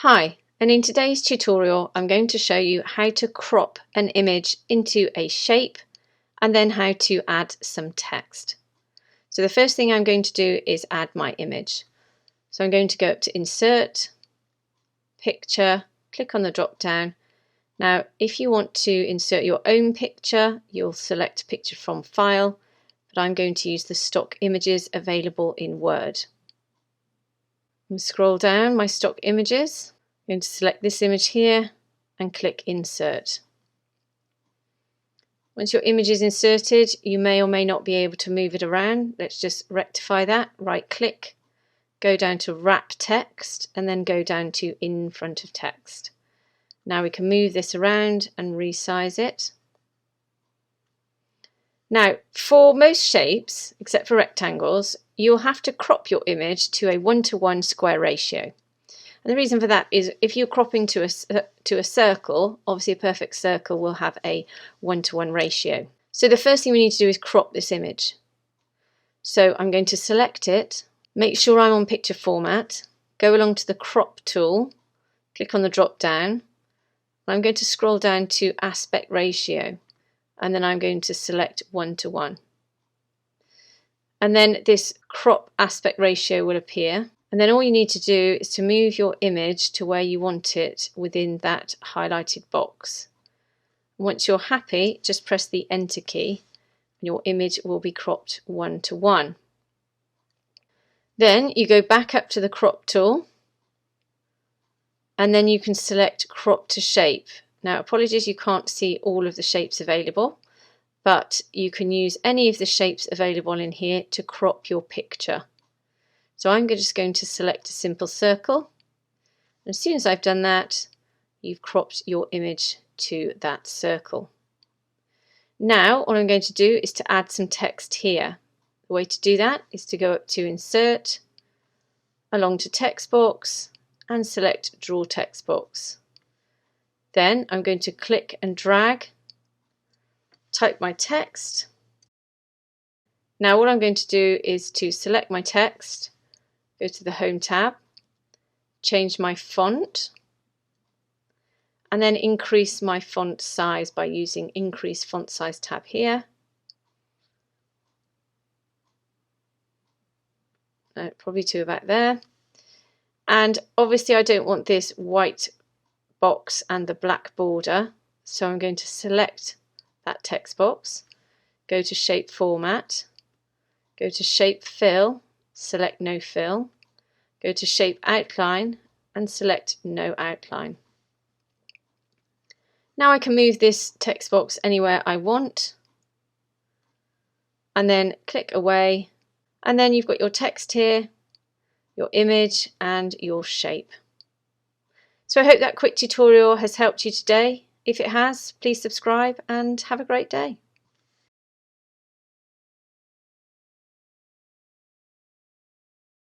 Hi, and in today's tutorial I'm going to show you how to crop an image into a shape and then how to add some text. So the first thing I'm going to do is add my image. So I'm going to go up to Insert, Picture, click on the drop down. Now if you want to insert your own picture, you'll select Picture from File, but I'm going to use the stock images available in Word. And scroll down my stock images. I'm going to select this image here and click Insert. Once your image is inserted, you may or may not be able to move it around. Let's just rectify that. Right click, go down to Wrap Text and then go down to In Front of Text. Now we can move this around and resize it. Now for most shapes, except for rectangles, you'll have to crop your image to a 1:1 square ratio. And the reason for that is if you're cropping to a circle, obviously a perfect circle will have a 1:1 ratio. So the first thing we need to do is crop this image. So I'm going to select it, make sure I'm on picture format, go along to the crop tool, click on the drop down. I'm going to scroll down to aspect ratio and then I'm going to select 1:1. And then this crop aspect ratio will appear. And then all you need to do is to move your image to where you want it within that highlighted box. Once you're happy, just press the Enter key and your image will be cropped 1:1. Then you go back up to the crop tool and then you can select Crop to Shape. Now apologies, you can't see all of the shapes available, but you can use any of the shapes available in here to crop your picture. So I'm just going to select a simple circle. And as soon as I've done that, you've cropped your image to that circle. Now all I'm going to do is to add some text here. The way to do that is to go up to Insert, along to Text Box and select Draw Text Box. Then I'm going to click and drag, type my text. Now all I'm going to do is to select my text, go to the Home tab, change my font, and then increase my font size by using Increase Font Size tab here. Probably to about there. And obviously I don't want this white box and the black border, so I'm going to select that text box, go to Shape Format, go to Shape Fill, select No Fill, go to Shape Outline and select No Outline. Now I can move this text box anywhere I want and then click away, and then you've got your text here, your image and your shape. So I hope that quick tutorial has helped you today. If it has, please subscribe and have a great day.